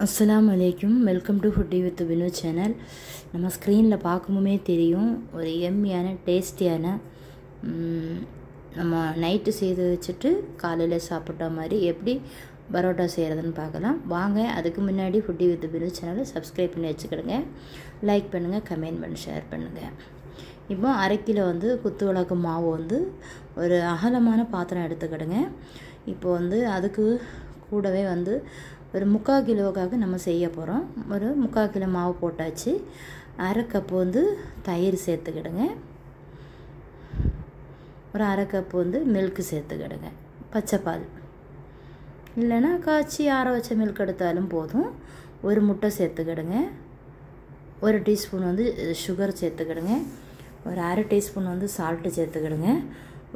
அஸ்ஸலாமு அலைக்கும். Welcome to foodie with Vinu channel. நம்ம ஸ்க்ரீனில் பார்க்கும்போதே தெரியும், ஒரு எம்மியான டேஸ்டியான நம்ம நைட்டு செய்து வச்சுட்டு காலையில் சாப்பிட்ட மாதிரி எப்படி பரோட்டா செய்கிறதுன்னு பார்க்கலாம் வாங்க. அதுக்கு முன்னாடி ஃபுட்டி வித் வினு சேனலை சப்ஸ்கிரைப் பண்ணி வச்சுக்கிடுங்க, லைக் பண்ணுங்கள், கமெண்ட் பண்ணி ஷேர் பண்ணுங்கள். இப்போ அரை கிலோ குத்து விளக்கு மாவு ஒரு அகலமான பாத்திரம் எடுத்துக்கிடுங்க. இப்போ அதுக்கு கூடவே ஒரு 3/4 கிலோவுக்காக நம்ம செய்ய போகிறோம். ஒரு 3/4 கிலோ மாவு போட்டாச்சு. அரை கப்பு தயிர் சேர்த்துக்கிடுங்க. ஒரு அரை கப்பு மில்க்கு சேர்த்துக்கிடுங்க, பச்சைப்பால் இல்லைன்னா காய்ச்சி ஆற வச்ச மில்க் எடுத்தாலும் போதும். ஒரு முட்டை சேர்த்துக்கிடுங்க. ஒரு டீஸ்பூன் சுகர் சேர்த்துக்கிடுங்க. ஒரு அரை டீஸ்பூன் சால்ட்டு சேர்த்துக்கிடுங்க.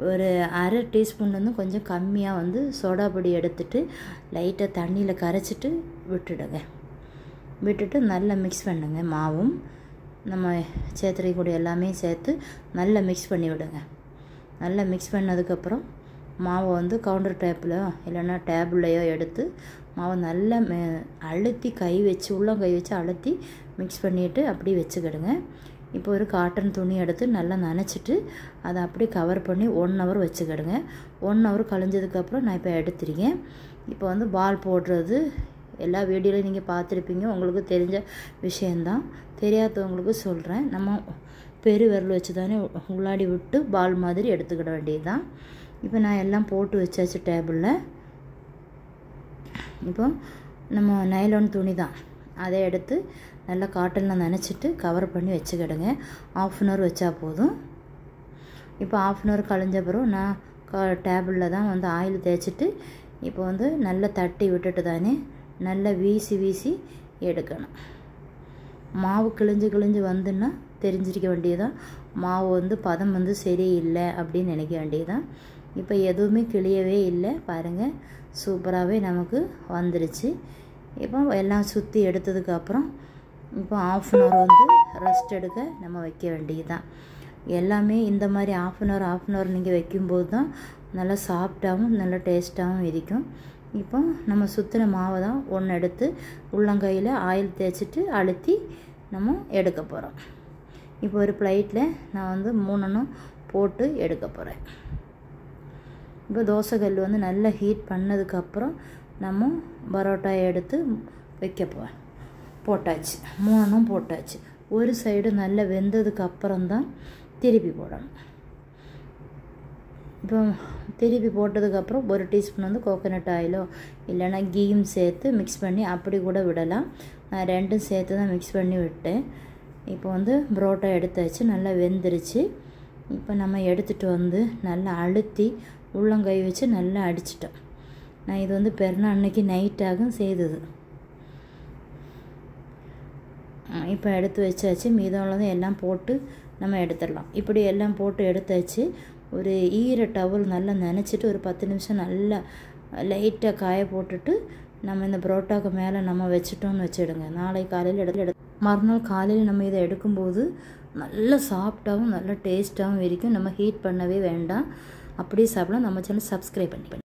ஒரு அரை டீஸ்பூன் கொஞ்சம் கம்மியாக சோடா பொடி எடுத்துட்டு லைட்டாக தண்ணியில் கரைச்சிட்டு விட்டுட்டு நல்லா மிக்ஸ் பண்ணுங்க. மாவும் நம்ம சேர்த்துறை கூட எல்லாமே சேர்த்து நல்லா மிக்ஸ் பண்ணி விடுங்க. நல்லா மிக்ஸ் பண்ணதுக்கப்புறம் மாவை கவுண்டர் டாப்பில் இல்லைன்னா டேபிள்லையோ எடுத்து மாவை நல்லா அழுத்தி கை வச்சு அழுத்தி மிக்ஸ் பண்ணிவிட்டு அப்படி வச்சுக்கிடுங்க. இப்போ ஒரு காட்டன் துணி எடுத்து நல்லா நனைச்சிட்டு அதை அப்படி கவர் பண்ணி 1 ஹவர் வச்சுக்கிடுங்க. 1 ஹவர் கழிஞ்சதுக்கப்புறம் நான் இப்போ எடுத்துருக்கேன். இப்போ பால் போடுறது எல்லா வீடியோலையும் நீங்கள் பார்த்துருப்பீங்க, உங்களுக்கு தெரிஞ்ச விஷயந்தான். தெரியாதவங்களுக்கு சொல்கிறேன். நம்ம பெரு விரல் வச்சு தானே உள்ளாடி விட்டு பால் மாதிரி எடுத்துக்கிட வேண்டியது தான். இப்போ நான் எல்லாம் போட்டு வச்சாச்சு டேபிளில். இப்போ நம்ம நைலான் துணி தான், அதை எடுத்து நல்லா காட்டனில் நனைச்சிட்டு கவர் பண்ணி வச்சுக்கிடுங்க. 1/2 ஹவர் வச்சா போதும். இப்போ 1/2 ஹவர் கழிஞ்ச பிறகு நான் டேபிளில் தான் ஆயில் தேய்ச்சிட்டு இப்போ நல்லா தட்டி விட்டுட்டு தானே நல்லா வீசி எடுக்கணும். மாவு கிழிஞ்சு வந்துன்னா தெரிஞ்சிருக்க வேண்டியதான், மாவு பதம் சரியில்லை அப்படின்னு நினைக்க வேண்டியதான். இப்போ எதுவுமே கிளியவே இல்லை பாருங்கள், சூப்பராகவே நமக்கு வந்துருச்சு. இப்போ எல்லாம் சுற்றி எடுத்ததுக்கப்புறம் இப்போ 1/2 ஹவர் ரெஸ்ட் எடுக்க நம்ம வைக்க வேண்டியது தான். எல்லாமே இந்த மாதிரி 1/2 ஹவர் நீங்கள் வைக்கும்போது தான் நல்லா சாஃப்டாகவும் நல்லா டேஸ்ட்டாகவும் இருக்கும். இப்போ நம்ம சுற்றின மாவை தான் ஒன்று எடுத்து உள்ளங்கையில் ஆயில் தேய்ச்சிட்டு அழுத்தி நம்ம எடுக்க போகிறோம். இப்போ ஒரு பிளேட்டில் நான் 3 போட்டு எடுக்க போகிறேன். இப்போ தோசைக்கல் நல்லா ஹீட் பண்ணதுக்கப்புறம் நம்ம பரோட்டா எடுத்து வைக்க போட்டாச்சு. 3 போட்டாச்சு. ஒரு சைடு நல்லா வெந்ததுக்கு அப்புறம் தான் திருப்பி போடணும். இப்போ திருப்பி போட்டதுக்கப்புறம் ஒரு டீஸ்பூன் கோகோனட் ஆயிலோ இல்லைன்னா கீயும் சேர்த்து மிக்ஸ் பண்ணி அப்படி கூட விடலாம். நான் 2ம் சேர்த்து தான் மிக்ஸ் பண்ணி விட்டேன். இப்போ பரோட்டா எடுத்தாச்சு, நல்லா வெந்துருச்சு. இப்போ நம்ம எடுத்துகிட்டு நல்லா அழுத்தி உள்ளங்கை வச்சு நல்லா அடிச்சிட்டோம். நான் இது பெருநாள் அன்னைக்கு நைட்டாகும் செய்தது. இப்போ எடுத்து வச்சாச்சு. மீதம் எல்லாம் போட்டு நம்ம எடுத்துடலாம். இப்படி எல்லாம் போட்டு எடுத்தாச்சு. ஒரு ஈர டவல் நல்லா நனைச்சிட்டு ஒரு 10 நிமிஷம் நல்லா லைட்டாக காய போட்டுட்டு நம்ம இந்த பரோட்டாவுக்கு மேலே நம்ம வச்சுட்டோன்னு வச்சுடுங்க. நாளை காலையில் மறுநாள் காலையில் நம்ம இதை எடுக்கும்போது நல்ல சாஃப்டாகவும் நல்ல டேஸ்ட்டாகவும் இருக்கும். நம்ம ஹீட் பண்ணவே வேண்டாம், அப்படியே சாப்பிடலாம். நம்ம சேனல் சப்ஸ்கிரைப் பண்ணி